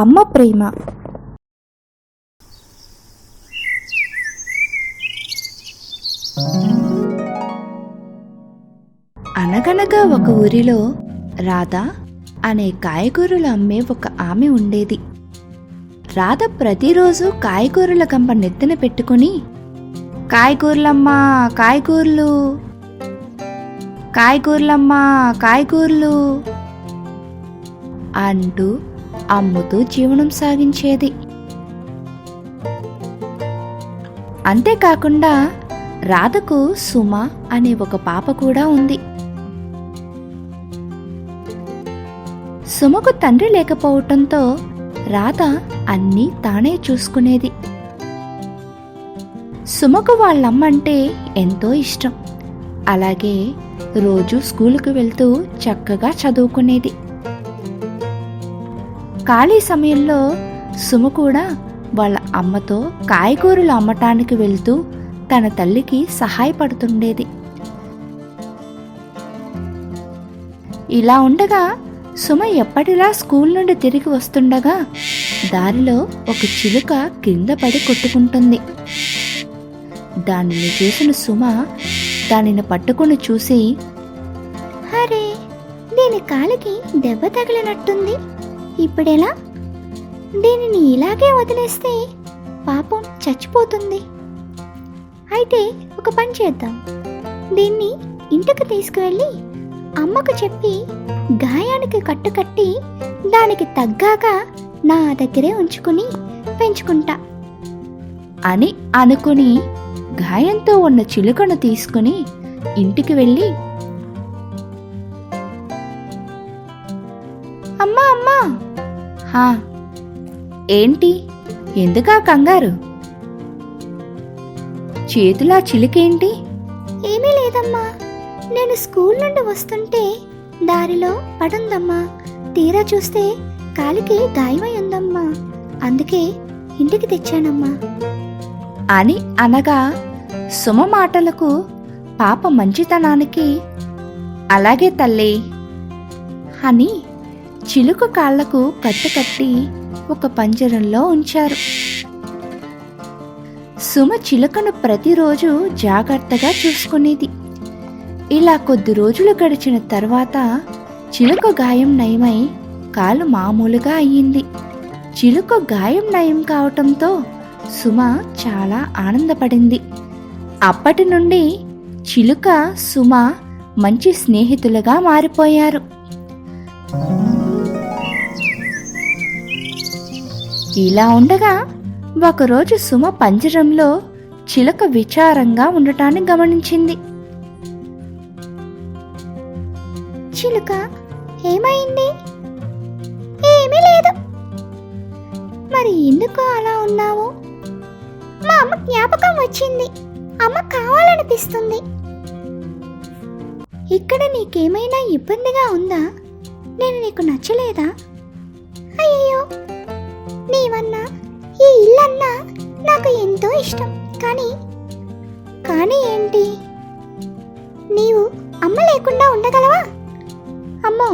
అమ్మ ప్రేమ. అనగనగా ఒక ఊరిలో రాధ అనే కాయగూరలు అమ్మే ఒక ఆమె ఉండేది. రాధ ప్రతిరోజు కాయగూరల గంప నెత్తిన పెట్టుకుని, కాయగూరలమ్మా కాయగూరలు, కాయగూరలమ్మా కాయగూరలు అంటూ అమ్ముతూ జీవనం సాగించేది. అంతేకాకుండా రాధకు సుమ అనే ఒక పాప కూడా ఉంది. సుమకు తండ్రి లేకపోవటంతో రాధ అన్నీ తానే చూసుకునేది. సుమకు వాళ్ళమ్మంటే ఎంతో ఇష్టం. అలాగే రోజు స్కూలుకు వెళ్తూ చక్కగా చదువుకునేది. ఖాళీ సమయంలో సుమ కూడా వాళ్ళ అమ్మతో కాయగూరలు అమ్మటానికి వెళ్తూ తన తల్లికి సహాయపడుతుండేది. ఇలా ఉండగా సుమ ఎప్పటిలా స్కూల్ నుండి తిరిగి వస్తుండగా దారిలో ఒక చిలుక కింద పడి కొట్టుకుంటుంది. దానిని చూసిన సుమ దానిని పట్టుకుని చూసి, అరే, దీని కాలికి దెబ్బ తగిలినట్టుంది, ఇప్పుడెలా? దీనిని ఇలాగే వదిలేస్తే పాపం చచ్చిపోతుంది. అయితే ఒక పని చేద్దాం, దీన్ని ఇంటికి తీసుకువెళ్ళి అమ్మకు చెప్పి గాయానికి కట్టుకట్టి దానికి తగ్గాక నా దగ్గరే ఉంచుకుని పెంచుకుంటా అని అనుకుని గాయంతో ఉన్న చిలుకను తీసుకుని ఇంటికి వెళ్ళి, అమ్మా అమ్మా. హా, ఏంటి, ఎందుకా కంగారు? చేతులా చిలుకేంటి? ఏమీ లేదమ్మా, నేను స్కూల్ నుండి వస్తుంటే దారిలో పడుందమ్మా. తీరా చూస్తే కాలికి గాయమై ఉందమ్మా, అందుకే ఇంటికి తెచ్చానమ్మా అని అనగా సుమ మాటలకు పాప మంచితనానికి, అలాగే తల్లి అని చిలుక కాళ్లకు కట్టుకట్టి ఒక పంజరంలో ఉంచారు. సుమ చిలుకను ప్రతిరోజు జాగ్రత్తగా చూసుకునేది. ఇలా కొద్ది రోజులు గడిచిన తర్వాత చిలుక గాయం నయమై కాలు మామూలుగా అయ్యింది. చిలుక గాయం నయం కావటంతో సుమ చాలా ఆనందపడింది. అప్పటి నుండి చిలుక సుమ మంచి స్నేహితులుగా మారిపోయారు. ఇలా ఉండగా ఒకరోజు సుమ పంజరంలో చిలుక విచారంగా ఉండటాన్ని గమనించింది. చిలుక, ఏమైంది? ఏమీ లేదు. మరి ఎందుకు అలా ఉన్నావు? మా అమ్మ జ్ఞాపకం వచ్చింది, అమ్మ కావాలనిపిస్తుంది. ఇక్కడ నీకేమైనా ఇబ్బందిగా ఉందా? నేను నీకు నచ్చలేదా? అయ్యో, నీవన్నా ఈ ఇల్లన్నా నాకు ఎంతో ఇష్టం. కానీ ఏంటి? నీవు అమ్మ లేకుండా ఉండగలవా? అమ్మో,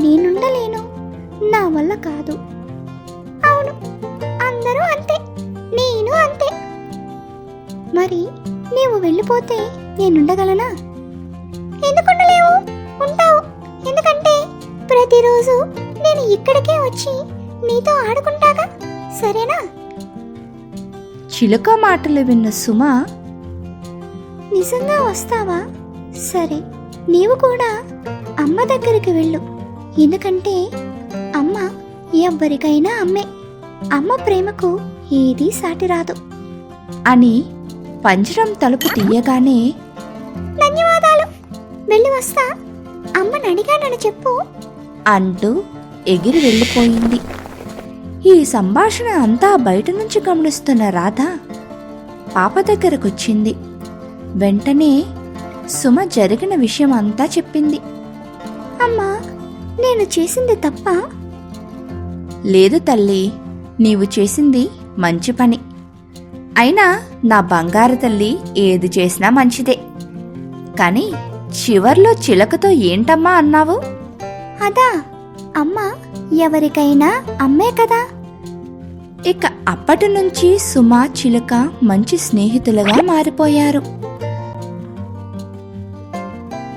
నేనుండలేను, నా వల్ల కాదు. అవును, అందరూ అంతే, నేను అంతే. మరి నీవు వెళ్ళిపోతే నేనుండగలనా? ఎందుకుండలేవు? ఉంటావు. ఎందుకంటే ప్రతిరోజు నేను ఇక్కడికే వచ్చి నీతో ఆడుకుంటాగా, సరేనా? చిలుక మాటలు విన్న సుమ, నిజంగా వస్తావా? సరే, నీవు కూడా అమ్మ దగ్గరికి వెళ్ళు. ఎందుకంటే అమ్మ ఎవ్వరికైనా అమ్మే. అమ్మ ప్రేమకు ఏదీ సాటి రాదు అని పంజరం తలుపు తీయగానే, ధన్యవాదాలు, వెళ్ళి వస్తా, అమ్మని అడిగానని చెప్పు అంటూ ఎగిరి వెళ్ళిపోయింది. ఈ సంభాషణ అంతా బయట నుంచి గమనిస్తున్న రాధ పాప దగ్గరకొచ్చింది. వెంటనే సుమ జరిగిన విషయం అంతా చెప్పింది. అమ్మా, నేను చేసింది తప్పా? లేదు తల్లి, నీవు చేసింది మంచి పని. అయినా నా బంగారు తల్లి ఏది చేసినా మంచిదే. కాని చివర్లో చిలకతో ఏంటమ్మా అన్నావు? అదా, అమ్మ ఎవరికైనా అమ్మే కదా. ఇక అప్పటి నుంచి సుమ చిలుక మంచి స్నేహితులుగా మారిపోయారు.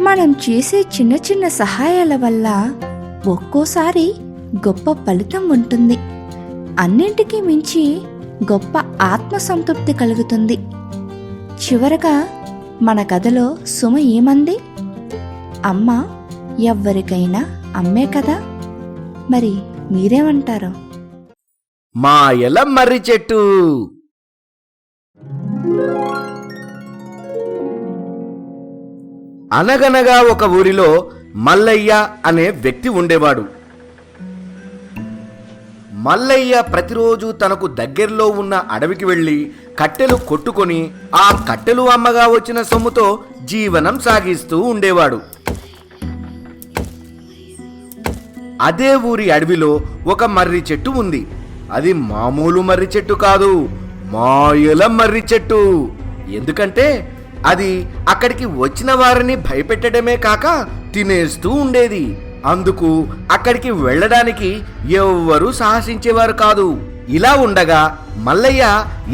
మనం చేసే చిన్న చిన్న సహాయాల వల్ల ఒక్కోసారి గొప్ప ఫలితం ఉంటుంది. అన్నింటికీ మించి గొప్ప ఆత్మసంతృప్తి కలుగుతుంది. చివరగా మన కథలో సుమ ఏమంది? అమ్మ ఎవ్వరికైనా అమ్మే కదా. మరి మీరేమంటారు? మాయల మర్రి చెట్టు. అనగనగా ఒక ఊరిలో మల్లయ్య అనే వ్యక్తి ఉండేవాడు. మల్లయ్య ప్రతిరోజు తనకు దగ్గరలో ఉన్న అడవికి వెళ్లి కట్టెలు కొట్టుకొని ఆ కట్టెలు అమ్మగా వచ్చిన సొమ్ముతో జీవనం సాగిస్తూ ఉండేవాడు. అదే ఊరి అడవిలో ఒక మర్రి చెట్టు ఉంది. అది మామూలు మర్రి చెట్టు కాదు, మాయల మర్రి చెట్టు. ఎందుకంటే అది అక్కడికి వచ్చిన వారిని భయపెట్టడమే కాక తినేస్తూ ఉండేది. అందుకు అక్కడికి వెళ్ళడానికి ఎవ్వరూ సాహసించేవారు కాదు. ఇలా ఉండగా మల్లయ్య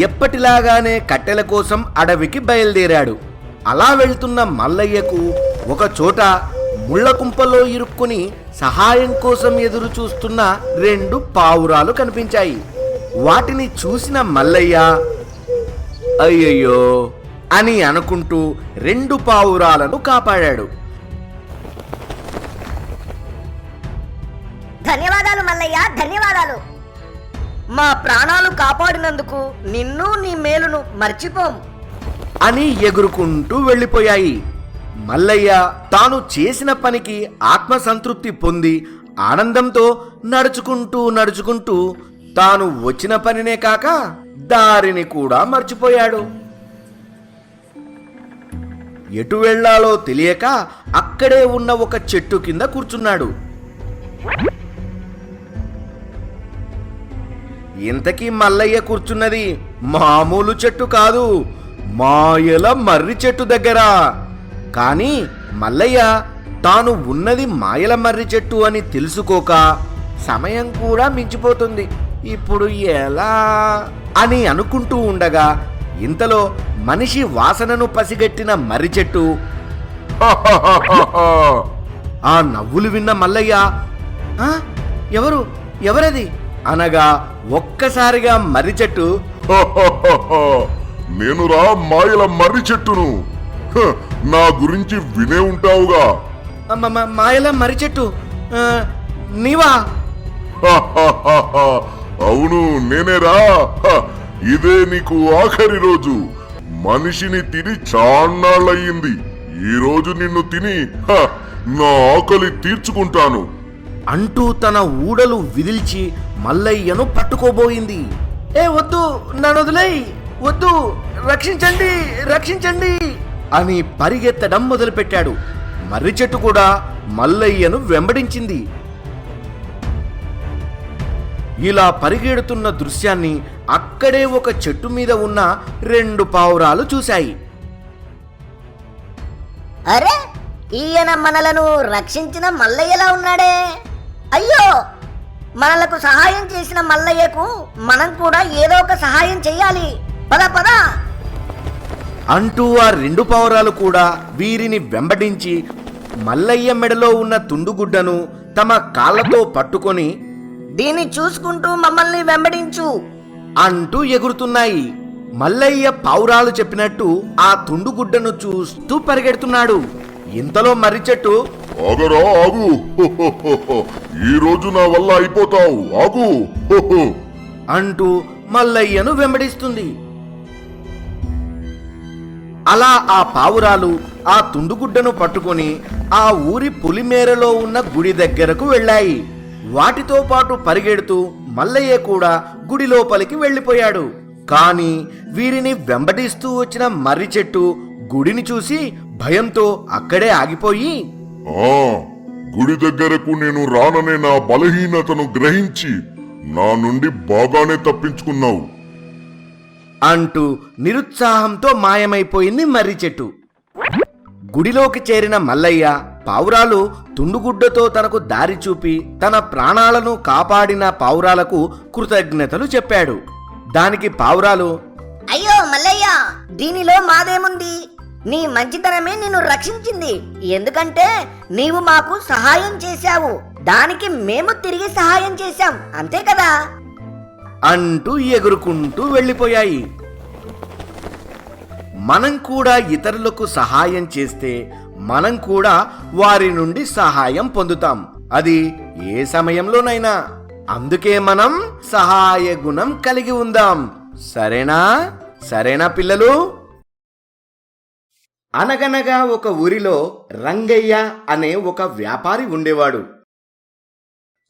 ఎప్పటిలాగానే కట్టెల కోసం అడవికి బయలుదేరాడు. అలా వెళ్తున్న మల్లయ్యకు ఒక చోట ముళ్ళ కుంపలో ఇరుక్కుని సహాయం కోసం ఎదురు చూస్తున్న 2 పావురాలు కనిపించాయి. వాటిని చూసిన మల్లయ్య అయ్యయ్యో అని అనుకుంటూ 2 పావురాలను కాపాడాడు. ధన్యవాదాలు మల్లయ్య, ధన్యవాదాలు. మా ప్రాణాలు కాపాడినందుకు నిన్ను నీ మేలును మర్చిపోము అని ఎగురుకుంటూ వెళ్ళిపోయాయి. మల్లయ్య తాను చేసిన పనికి ఆత్మసంతృప్తి పొంది ఆనందంతో నడుచుకుంటూ తాను వచ్చిన పనినే కాక దారిని కూడా మర్చిపోయాడు. ఎటు వెళ్ళాలో తెలియక అక్కడే ఉన్న ఒక చెట్టు కింద కూర్చున్నాడు. ఇంతకీ మల్లయ్య కూర్చున్నది మామూలు చెట్టు కాదు, మాయల మర్రి చెట్టు దగ్గర. కానీ మల్లయ్య తాను ఉన్నది మాయల మర్రి చెట్టు అని తెలుసుకోక సమయం కూడా మించిపోతుంది, ఇప్పుడు ఎలా అని అనుకుంటూ ఉండగా ఇంతలో మనిషి వాసనను పసిగట్టిన మర్రి చెట్టు ఆ నవ్వులు విన్న మల్లయ్య ఎవరది అనగా ఒక్కసారిగా మర్రి చెట్టు నేనురా మాయల మర్రి చెట్టును. నా గురించి వినే ఉంటావుగా. మాయల మర్రి చెట్టు నీవా? అవును నేనేరా. ఇదే నీకు ఆఖరి రోజు. మనిషిని తిని చాన్నాళ్ళయింది. ఈ రోజు నిన్ను తిని నా ఆకలి తీర్చుకుంటాను అంటూ తన ఊడలు విదిల్చి మల్లయ్యను పట్టుకోబోయింది. ఏ వద్దు, నన్ను వదిలేయ్, వద్దు, రక్షించండి, రక్షించండి అని పరిగెత్తడం మొదలుపెట్టాడు. మర్రి చెట్టు కూడా మల్లయ్యను వెంబడించింది. ఇలా పరిగెడుతున్న దృశ్యాన్ని అక్కడే ఒక చెట్టు మీద ఉన్న 2 పావురాలు చూశాయి. అరే, ఈయన మనలను రక్షించిన మల్లయ్యలా ఉన్నాడే. అయ్యో, మనలకు సహాయం చేసిన మల్లయ్యకు మనం కూడా ఏదో ఒక సహాయం చెయ్యాలి. పద పద అంటూ ఆ 2 పావురాలు కూడా వీరిని వెంబడించి మల్లయ్య మెడలో ఉన్న తుండుగుడ్డను తమ కాళ్ళతో పట్టుకొని దీన్ని చూసుకుంటూ మమ్మల్ని వెంబడించు అంటూ ఎగురుతున్నాయి. మల్లయ్య పావురాలు చెప్పినట్టు ఆ తుండుగుడ్డను చూస్తూ పరిగెడుతున్నాడు. ఇంతలో మర్రి చెట్టు ఆగరా, ఆగు. ఈ రోజు నా వల్ల అయిపోతావు, ఆగు అంటూ మల్లయ్యను వెంబడిస్తుంది. అలా ఆ పావురాలు ఆ తుండుగుడ్డను పట్టుకొని ఆ ఊరి పులిమేరలో ఉన్న గుడి దగ్గరకు వెళ్ళాయి. వాటితో పాటు పరిగెడుతూ మల్లయ్య కూడా గుడి లోపలికి వెళ్ళిపోయాడు. కాని వీరిని వెంబడిస్తూ వచ్చిన మర్రి చెట్టు గుడిని చూసి భయంతో అక్కడే ఆగిపోయి గుడి దగ్గరకు నేను రాననే నా బలహీనతను గ్రహించి నా నుండి బాగానే తప్పించుకున్నావు అంటూ నిరుత్సాహంతో మాయమైపోయింది మర్రి చెట్టు. గుడిలోకి చేరిన మల్లయ్య పావురాలు తుండుగుడ్డతో తనకు దారి చూపి తన ప్రాణాలను కాపాడిన పావురాలకు కృతజ్ఞతలు చెప్పాడు. దానికి పావురాలు, అయ్యో మల్లయ్య, దీనిలో మాదేముంది? నీ మంచితనమే నిన్ను రక్షించింది. ఎందుకంటే నీవు మాకు సహాయం చేశావు, దానికి మేము తిరిగి సహాయం చేశాం, అంతే కదా అంటూ ఎగురుకుంటూ వెళ్ళిపోయాయి. మనం కూడా ఇతరులకు సహాయం చేస్తే మనం కూడా వారి నుండి సహాయం పొందుతాం, అది ఏ సమయంలోనైనా. అందుకే మనం సహాయ గుణం కలిగి ఉందాం. సరేనా పిల్లలు? అనగనగా ఒక ఊరిలో రంగయ్య అనే ఒక వ్యాపారి ఉండేవాడు.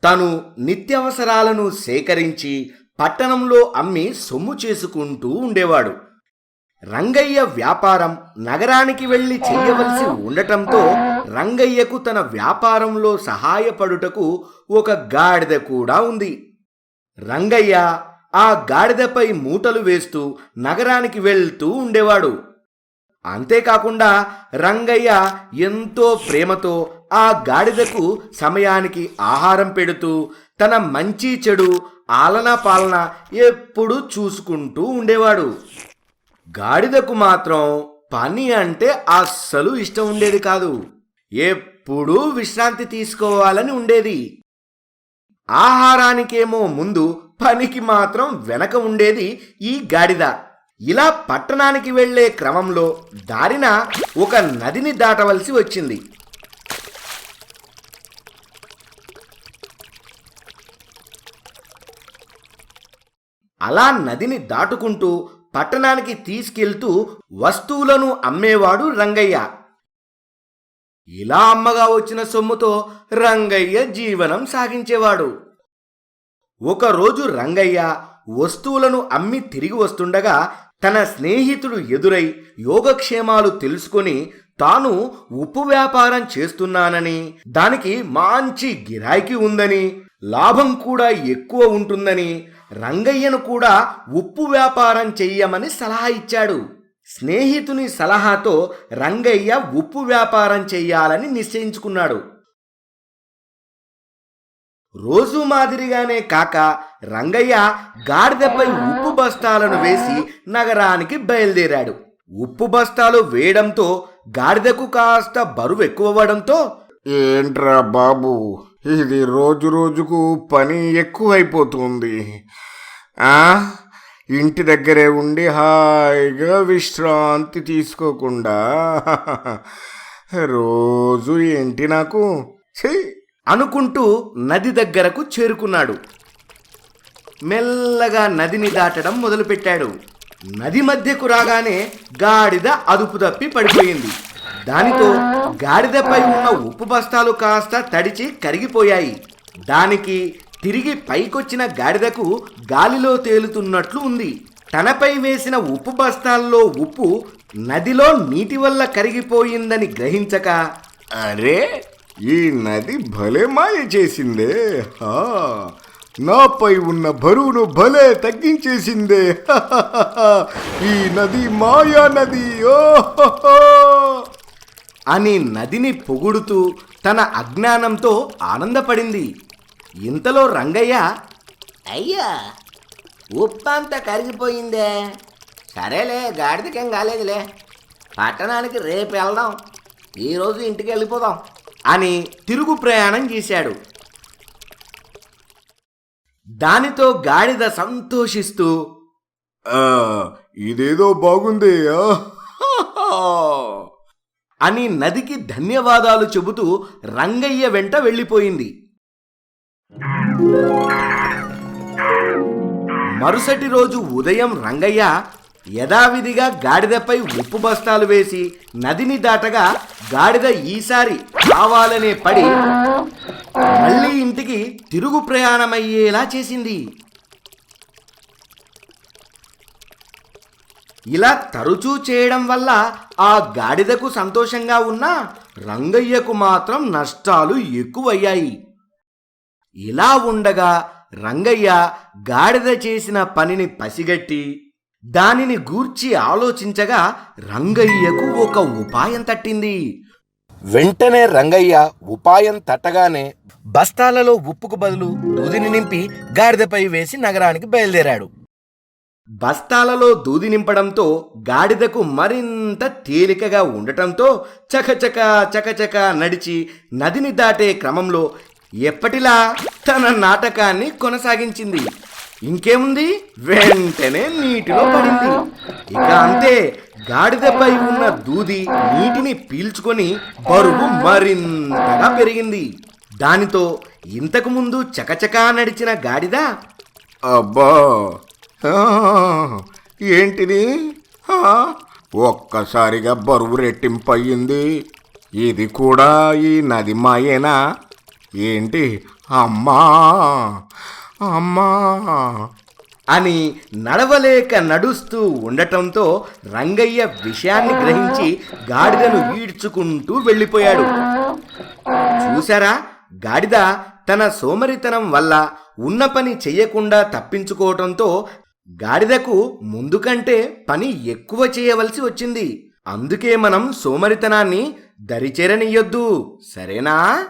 తను నిత్యావసరాలను సేకరించి పట్టణంలో అమ్మి సొమ్ము చేసుకుంటూ ఉండేవాడు. రంగయ్య వ్యాపారం నగరానికి వెళ్లి చెయ్యవలసి ఉండటంతో రంగయ్యకు తన వ్యాపారంలో సహాయపడుటకు ఒక గాడిద కూడా ఉంది. రంగయ్య ఆ గాడిదపై మూటలు వేస్తూ నగరానికి వెళ్తూ ఉండేవాడు. అంతేకాకుండా రంగయ్య ఎంతో ప్రేమతో ఆ గాడిదకు సమయానికి ఆహారం పెడుతూ తన మంచి చెడు ఆలనా పాలన ఎప్పుడూ చూసుకుంటూ ఉండేవాడు. గాడిదకు మాత్రం పని అంటే అస్సలు ఇష్టం ఉండేది కాదు. ఎప్పుడూ విశ్రాంతి తీసుకోవాలని ఉండేది. ఆహారానికేమో ముందు, పనికి మాత్రం వెనక ఉండేది ఈ గాడిద. ఇలా పట్టణానికి వెళ్లే క్రమంలో దారిన ఒక నదిని దాటవలసి వచ్చింది. అలా నదిని దాటుకుంటూ పట్టణానికి తీసుకెళ్తూ వస్తువులను అమ్మేవాడు రంగయ్య. ఇలా అమ్మగా వచ్చిన సొమ్ముతో రంగయ్య జీవనం సాగించేవాడు. ఒకరోజు రంగయ్య వస్తువులను అమ్మి తిరిగి వస్తుండగా తన స్నేహితుడు ఎదురై యోగక్షేమాలు తెలుసుకొని తాను ఉప్పు వ్యాపారం చేస్తున్నానని, దానికి మంచి గిరాకీ ఉందని, లాభం కూడా ఎక్కువ ఉంటుందని రంగయ్యను కూడా ఉప్పు వ్యాపారం చెయ్యమని సలహా ఇచ్చాడు. స్నేహితుని సలహాతో రంగయ్య ఉప్పు వ్యాపారం చెయ్యాలని నిశ్చయించుకున్నాడు. రోజు మాదిరిగానే కాక రంగయ్య గాడిదపై ఉప్పు బస్తాలను వేసి నగరానికి బయలుదేరాడు. ఉప్పు బస్తాలు వేయడంతో గాడిదకు కాస్త బరువు ఎక్కువవడంతో, ఏంట్రా బాబు, ఇది రోజు రోజుకు పని ఎక్కువైపోతుంది. ఇంటి దగ్గరే ఉండి హాయిగా విశ్రాంతి తీసుకోకుండా రోజు ఏంటి నాకు అనుకుంటూ నది దగ్గరకు చేరుకున్నాడు. మెల్లగా నదిని దాటడం మొదలుపెట్టాడు. నది మధ్యకు రాగానే గాడిద అదుపు తప్పి పడిపోయింది. దానితో గాడిదపై ఉన్న ఉప్పు బస్తాలు కాస్త తడిచి కరిగిపోయాయి. దానికి తిరిగి పైకొచ్చిన గాడిదకు గాలిలో తేలుతున్నట్లు ఉంది. తనపై వేసిన ఉప్పు బస్తాల్లో ఉప్పు నదిలో నీటి వల్ల కరిగిపోయిందని గ్రహించక, అరే, ఈ నది భలే మాయ చేసిందే, నాపై ఉన్న బరువును భలే తగ్గించేసిందే, ఈ నది మాయా నది అని నదిని పొగుడుతూ తన అజ్ఞానంతో ఆనందపడింది. ఇంతలో రంగయ్య, అయ్యా, ఉప్పంతా కరిగిపోయిందే, సరేలే, గాడిదకేం కాలేదులే, పట్టణానికి రేపు వెళ్దాం, ఈరోజు ఇంటికి వెళ్ళిపోదాం అని తిరుగు ప్రయాణం చేశాడు. దానితో గాడిద సంతోషిస్తూ, ఇదేదో బాగుంది అని నదికి ధన్యవాదాలు చెబుతూ రంగయ్య వెంట వెళ్ళిపోయింది. మరుసటి రోజు ఉదయం రంగయ్య యథావిధిగా గాడిదపై ఉప్పు బస్తాలు వేసి నదిని దాటగా గాడిద ఈసారి కావాలనే పడి మళ్ళీ ఇంటికి తిరుగు ప్రయాణమయ్యేలా చేసింది. ఇలా తరచూ చేయడం వల్ల ఆ గాడిదకు సంతోషంగా ఉన్నా రంగయ్యకు మాత్రం నష్టాలు ఎక్కువయ్యాయి. ఇలా ఉండగా రంగయ్య గాడిద చేసిన పనిని పసిగట్టి దానిని గూర్చి ఆలోచించగా రంగయ్యకు ఒక ఉపాయం తట్టింది. వెంటనే రంగయ్య ఉపాయం తట్టగానే బస్తాలలో ఉప్పుకు బదులు దూదిని నింపి గాడిదపై వేసి నగరానికి బయలుదేరాడు. బస్తాలలో దూది నింపడంతో గాడిదకు మరింత తేలికగా ఉండటంతో చకచక చకచక నడిచి నదిని దాటే క్రమంలో ఎప్పటిలా తన నాటకాన్ని కొనసాగించింది. ఇంకేముంది, వెంటనే నీటిలో పడింది. ఇక అంతే, గాడిదపై ఉన్న దూది నీటిని పీల్చుకొని బరువు మరింతగా పెరిగింది. దానితో ఇంతకు ముందు చకచకా నడిచిన గాడిద అబ్బా, ఆ, ఏంటిది? ఆ, ఒక్కసారిగా బరువు రెట్టింపయ్యింది. ఇది కూడా ఈ నది మాయేనా ఏంటి? అమ్మా అమ్మా అని నడవలేక నడుస్తూ ఉండటంతో రంగయ్య విషయాన్ని గ్రహించి గాడిదను ఈడ్చుకుంటూ వెళ్ళిపోయాడు. చూశారా, గాడిద తన సోమరితనం వల్ల ఉన్న పని చెయ్యకుండా తప్పించుకోవటంతో గాడిదకు ముందు కంటే పని ఎక్కువ చేయవలసి వచ్చింది. అందుకే మనం సోమరితనాన్ని దరిచేరనియ్యొద్దు, సరేనా?